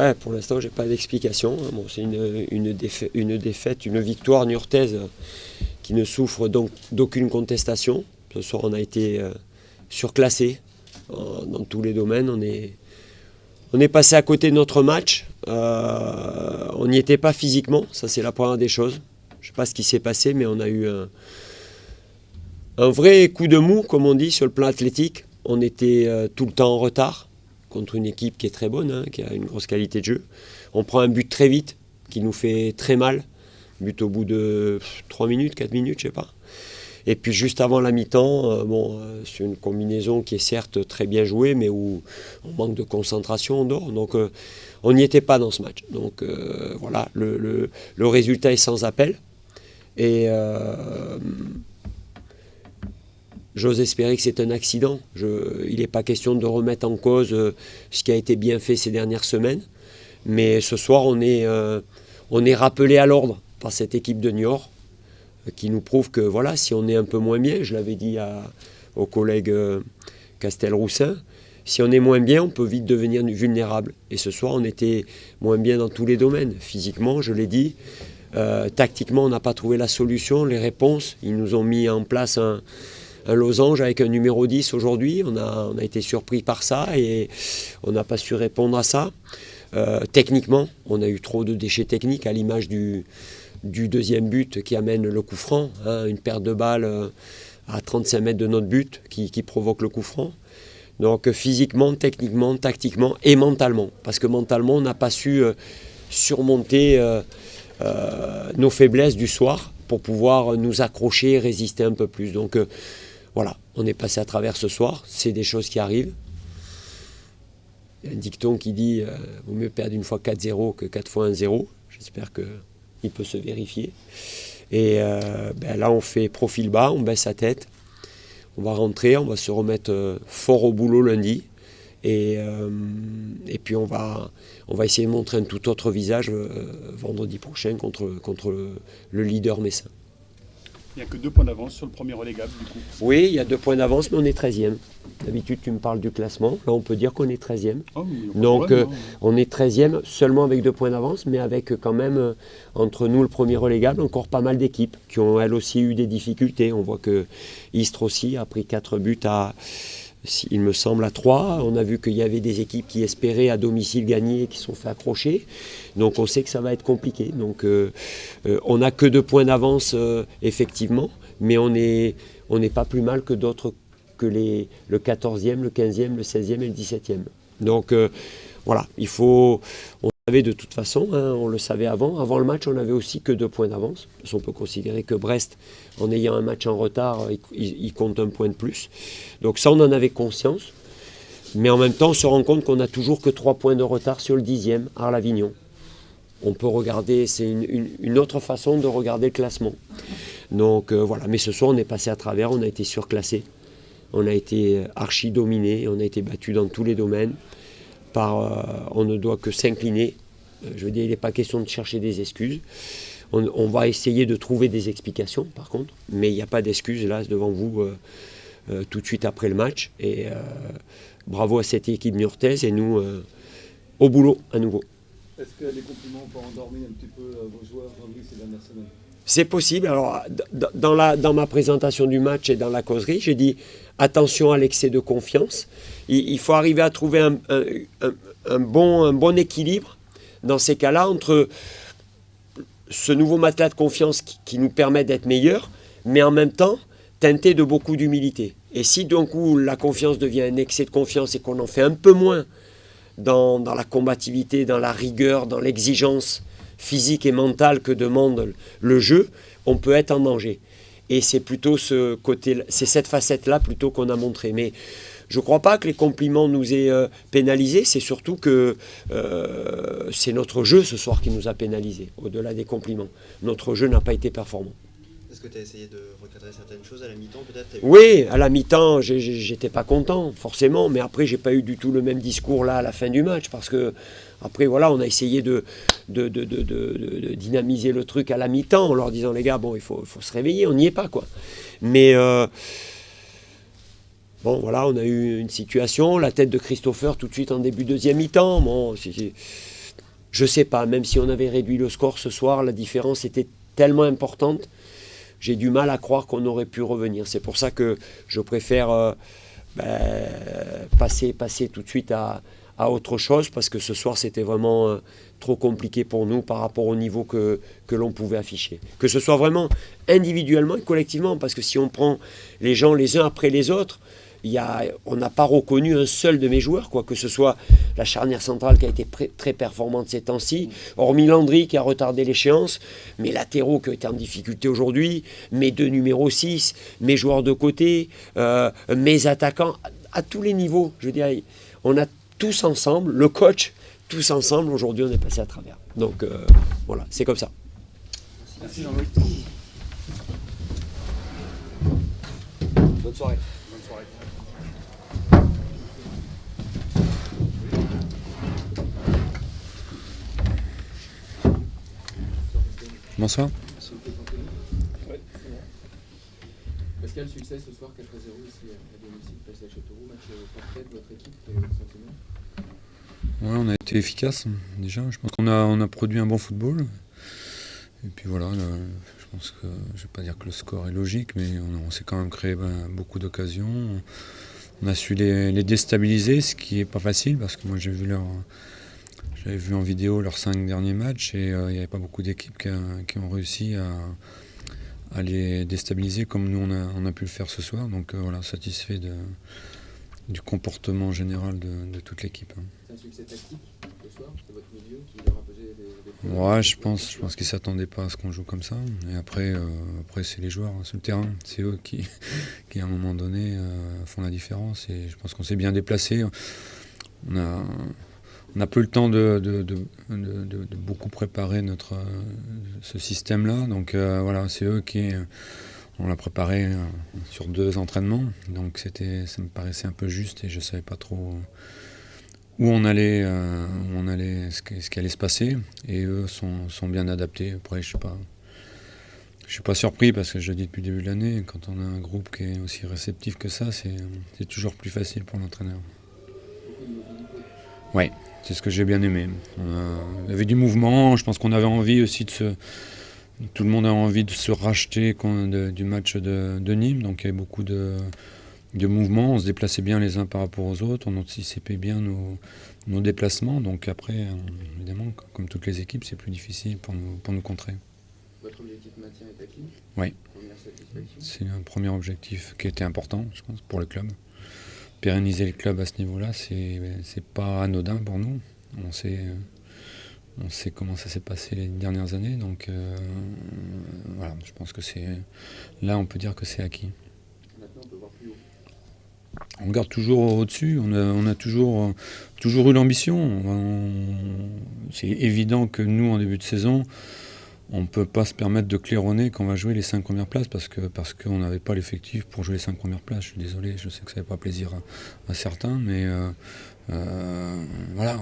Ouais, pour l'instant, j'ai pas d'explication. Bon, c'est une victoire niortaise qui ne souffre donc d'aucune contestation. Ce soir, on a été surclassé dans tous les domaines. On est passé à côté de notre match. On n'y était pas physiquement, ça c'est la première des choses. Je ne sais pas ce qui s'est passé, mais on a eu un vrai coup de mou, comme on dit, sur le plan athlétique. On était tout le temps en retard contre une équipe qui est très bonne, hein, qui a une grosse qualité de jeu. On prend un but très vite, qui nous fait très mal. But au bout de 3 minutes, 4 minutes, je ne sais pas. Et puis juste avant la mi-temps, c'est une combinaison qui est certes très bien jouée, mais où on manque de concentration en dehors. Donc on n'y était pas dans ce match. Donc voilà, le résultat est sans appel. Et j'ose espérer que c'est un accident. Il n'est pas question de remettre en cause ce qui a été bien fait ces dernières semaines. Mais ce soir, on est rappelé à l'ordre par cette équipe de Niort, qui nous prouve que voilà, si on est un peu moins bien, je l'avais dit au collègue Castelroussin, si on est moins bien, on peut vite devenir vulnérable. Et ce soir, on était moins bien dans tous les domaines. Physiquement, je l'ai dit. Tactiquement, on n'a pas trouvé la solution, les réponses. Ils nous ont mis en place un losange avec un numéro 10 aujourd'hui. On a été surpris par ça et on n'a pas su répondre à ça. Techniquement, on a eu trop de déchets techniques à l'image du deuxième but qui amène le coup franc, hein, une perte de balle à 35 mètres de notre but qui provoque le coup franc. Donc physiquement, techniquement, tactiquement et mentalement. Parce que mentalement, on n'a pas su surmonter nos faiblesses du soir pour pouvoir nous accrocher et résister un peu plus. Donc voilà, on est passé à travers ce soir. C'est des choses qui arrivent. Il y a un dicton qui dit vaut mieux perdre une fois 4-0 que 4 fois 1-0. J'espère qu'il peut se vérifier. Et là, on fait profil bas, on baisse la tête. On va rentrer, on va se remettre fort au boulot lundi. Et puis on va essayer de montrer un tout autre visage vendredi prochain contre le leader messin. Il n'y a que 2 points d'avance sur le premier relégable du coup. Oui, il y a 2 points d'avance, mais on est 13e. D'habitude, tu me parles du classement. Là, on peut dire qu'on est 13e. Oh, Donc, on est 13e seulement avec 2 points d'avance, mais avec quand même, entre nous, le premier relégable, encore pas mal d'équipes qui ont, elles aussi, eu des difficultés. On voit que Istres aussi a pris 4 buts il me semble, à 3. On a vu qu'il y avait des équipes qui espéraient à domicile gagner et qui se sont fait accrocher. Donc on sait que ça va être compliqué. Donc on n'a que 2 points d'avance, effectivement, mais on n'est pas plus mal que d'autres, que le 14e, le 15e, le 16e et le 17e. Donc voilà, on savait de toute façon, hein, on le savait avant le match, on n'avait aussi que 2 points d'avance. On peut considérer que Brest, en ayant un match en retard, il compte 1 point de plus. Donc ça, on en avait conscience. Mais en même temps, on se rend compte qu'on n'a toujours que 3 points de retard sur le 10e, Arles-Avignon. On peut regarder, c'est une autre façon de regarder le classement. Donc voilà, mais ce soir, on est passé à travers, on a été surclassé. On a été archi dominé, on a été battu dans tous les domaines. On ne doit que s'incliner. Je veux dire, il n'est pas question de chercher des excuses. On va essayer de trouver des explications, par contre, mais il n'y a pas d'excuses, là, devant vous, tout de suite après le match. Et bravo à cette équipe niortaise et nous, au boulot, à nouveau. Est-ce que les compliments ont endormi un petit peu vos joueurs, Jean-Louis, ces dernières semaines ? C'est possible. Alors, dans ma présentation du match et dans la causerie, j'ai dit attention à l'excès de confiance. Il faut arriver à trouver un bon équilibre dans ces cas-là entre ce nouveau matelas de confiance qui nous permet d'être meilleurs, mais en même temps teinté de beaucoup d'humilité. Et si d'un coup la confiance devient un excès de confiance et qu'on en fait un peu moins dans la combativité, dans la rigueur, dans l'exigence physique et mentale que demande le jeu, on peut être en danger. Et c'est plutôt c'est cette facette-là plutôt qu'on a montré. Mais je ne crois pas que les compliments nous aient pénalisés, c'est surtout que c'est notre jeu ce soir qui nous a pénalisés, au-delà des compliments. Notre jeu n'a pas été performant. Est-ce que tu as essayé de recadrer certaines choses à la mi-temps peut-être ? Oui, à la mi-temps, j'étais pas content, forcément, mais après, j'ai pas eu du tout le même discours là à la fin du match, parce que après, voilà, on a essayé de dynamiser le truc à la mi-temps, en leur disant, les gars, bon, il faut se réveiller, on n'y est pas, quoi. Mais bon, voilà, on a eu une situation, la tête de Christopher tout de suite en début deuxième mi-temps. Bon, je ne sais pas, même si on avait réduit le score ce soir, la différence était tellement importante, j'ai du mal à croire qu'on aurait pu revenir. C'est pour ça que je préfère passer tout de suite à autre chose, parce que ce soir c'était vraiment trop compliqué pour nous par rapport au niveau que l'on pouvait afficher. Que ce soit vraiment individuellement et collectivement, parce que si on prend les gens les uns après les autres, on n'a pas reconnu un seul de mes joueurs, quoi, que ce soit la charnière centrale qui a été très performante ces temps-ci, hormis Landry qui a retardé l'échéance, mes latéraux qui ont été en difficulté aujourd'hui, mes 2 numéros 6, mes joueurs de côté, mes attaquants, à tous les niveaux. Je veux dire, on a tous ensemble, le coach, tous ensemble, aujourd'hui on est passé à travers. Donc voilà, c'est comme ça. Merci Jean-Louis. Bonne soirée. Bonne soirée. Bonsoir. Pascal, succès ce soir 4-0 ici à domicile face à Châteauroux, match parfait de votre équipe, quel est votre sentiment? Ouais, on a été efficace déjà. Je pense qu'on a produit un bon football. Et puis voilà, je pense que je ne vais pas dire que le score est logique, mais on s'est quand même créé beaucoup d'occasions. On a su les déstabiliser, ce qui n'est pas facile parce que moi j'avais vu en vidéo leurs 5 derniers matchs et il n'y avait pas beaucoup d'équipes qui ont réussi à les déstabiliser comme nous on a pu le faire ce soir. Donc voilà, satisfait du comportement général de toute l'équipe. C'est un succès tactique ce soir, c'est votre milieu qui leur a posé des problèmes. Ouais, je pense qu'ils ne s'attendaient pas à ce qu'on joue comme ça. Et après c'est les joueurs sur le terrain. C'est eux qui à un moment donné, font la différence. Et je pense qu'on s'est bien déplacé. On a peu le temps de beaucoup préparer ce système-là. Donc voilà, c'est eux on l'a préparé sur 2 entraînements. Donc ça me paraissait un peu juste et je ne savais pas trop où on allait, ce qui allait se passer. Et eux sont bien adaptés. Après, je suis pas surpris parce que je le dis depuis le début de l'année, quand on a un groupe qui est aussi réceptif que ça, c'est toujours plus facile pour l'entraîneur. Oui, c'est ce que j'ai bien aimé. Il y avait du mouvement, je pense qu'on avait envie aussi tout le monde a envie de se racheter du match de Nîmes, donc il y avait beaucoup de mouvements, on se déplaçait bien les uns par rapport aux autres, on anticipait bien nos déplacements, donc après, évidemment, comme toutes les équipes, c'est plus difficile pour nous contrer. Votre objectif maintien est acquis? Oui, Première satisfaction? c'est un premier objectif qui était important, je pense, pour le club. Pérenniser le club à ce niveau-là, c'est pas anodin pour nous. On sait comment ça s'est passé les dernières années, donc voilà, je pense que là on peut dire que c'est acquis. Maintenant on peut voir plus haut. On regarde toujours au-dessus, on a toujours eu l'ambition. C'est évident que nous, en début de saison, on ne peut pas se permettre de claironner quand on va jouer les 5 premières places parce qu'on n'avait pas l'effectif pour jouer les 5 premières places. Je suis désolé, je sais que ça ne fait pas plaisir à certains, mais voilà.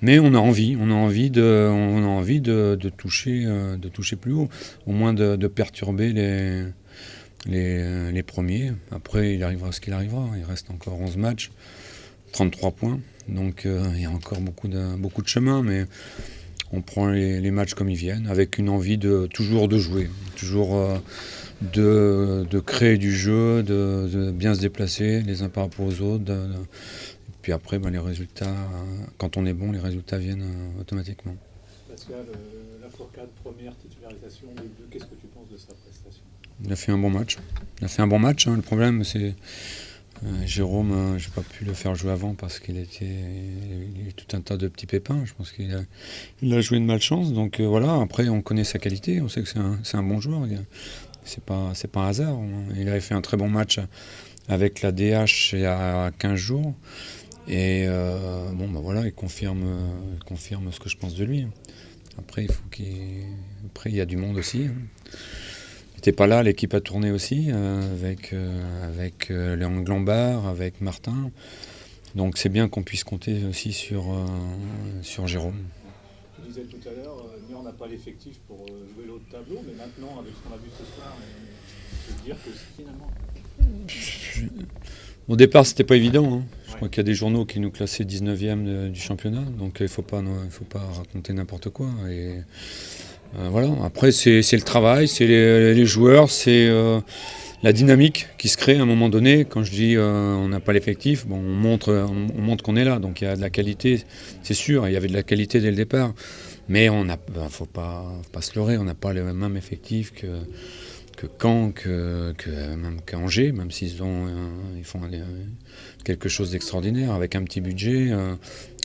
Mais on a envie de toucher plus haut, au moins de perturber les premiers. Après, il arrivera ce qu'il arrivera. Il reste encore 11 matchs, 33 points. Donc il y a encore beaucoup de chemin, mais on prend les matchs comme ils viennent, avec une envie toujours de jouer, toujours de créer du jeu, de bien se déplacer les uns par rapport aux autres. Et puis après, les résultats, quand on est bon, les résultats viennent automatiquement. Pascal, la Fourcade, première titularisation, qu'est-ce que tu penses de sa prestation? Il a fait un bon match. Le problème, c'est Jérôme, j'ai pas pu le faire jouer avant parce qu'il y a tout un tas de petits pépins. Je pense qu'il a joué de malchance. Donc voilà, après on connaît sa qualité, on sait que c'est un bon joueur. C'est pas un hasard. Il avait fait un très bon match avec la DH il y a 15 jours. Et voilà, il confirme ce que je pense de lui. Après, il y a du monde aussi. Il n'était pas là, l'équipe a tourné aussi, avec Léon Glambard, avec Martin. Donc c'est bien qu'on puisse compter aussi sur Jérôme. Tu disais tout à l'heure, Niort n'a pas l'effectif pour jouer l'autre tableau, mais maintenant, avec ce qu'on a vu ce soir, je peux dire que finalement... Au départ, c'était pas évident. Hein. crois qu'il y a des journaux qui nous classaient 19e du championnat, donc il ne faut pas raconter n'importe quoi. Et voilà. Après, c'est le travail, c'est les joueurs, c'est la dynamique qui se crée à un moment donné. Quand je dis on n'a pas l'effectif, bon, on montre qu'on est là, donc il y a de la qualité, c'est sûr, il y avait de la qualité dès le départ. Mais faut pas se leurrer, on n'a pas le même effectif que Caen, même qu'Angers, même s'ils font quelque chose d'extraordinaire avec un petit budget.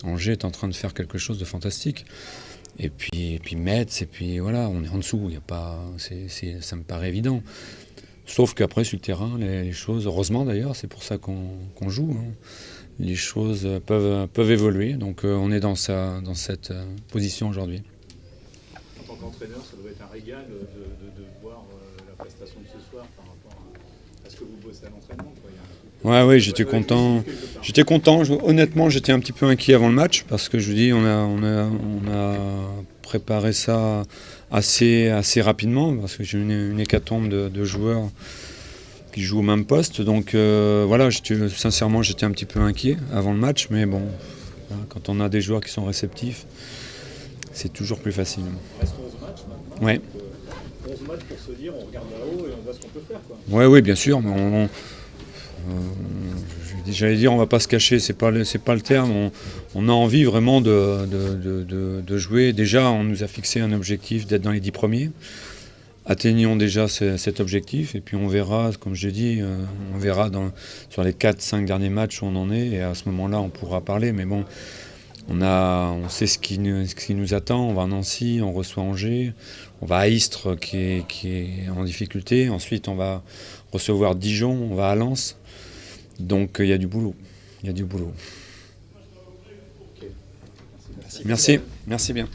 Angers est en train de faire quelque chose de fantastique. Et puis Metz, et puis voilà, on est en dessous. Il y a pas, ça me paraît évident. Sauf qu'après sur le terrain, les choses, heureusement d'ailleurs, c'est pour ça qu'on joue. Hein. Les choses peuvent évoluer. Donc on est dans cette position aujourd'hui. En tant qu'entraîneur, ça doit être un régal de voir la prestation de ce soir par rapport à ce que vous bossez à l'entraînement. Oui, j'étais content. J'étais content. Honnêtement, j'étais un petit peu inquiet avant le match parce que je vous dis, on a préparé ça assez rapidement parce que j'ai une hécatombe de joueurs qui jouent au même poste. Donc voilà, sincèrement, j'étais un petit peu inquiet avant le match, mais bon, voilà, quand on a des joueurs qui sont réceptifs, c'est toujours plus facile. Il reste 11 matchs maintenant. Ouais. 11 matchs pour se dire, on regarde là-haut et on voit ce qu'on peut faire. Oui, bien sûr, mais j'allais dire, on va pas se cacher, c'est pas le terme. On a envie vraiment de jouer. Déjà, on nous a fixé un objectif d'être dans les 10 premiers. Atteignons déjà cet objectif et puis on verra, comme je l'ai dit, on verra sur les 4-5 derniers matchs où on en est et à ce moment-là, on pourra parler. Mais bon, on sait ce qui nous attend. On va à Nancy, on reçoit Angers, on va à Istres qui est en difficulté. Ensuite, on va recevoir Dijon, on va à Lens. Donc il y a du boulot. Okay. Merci bien.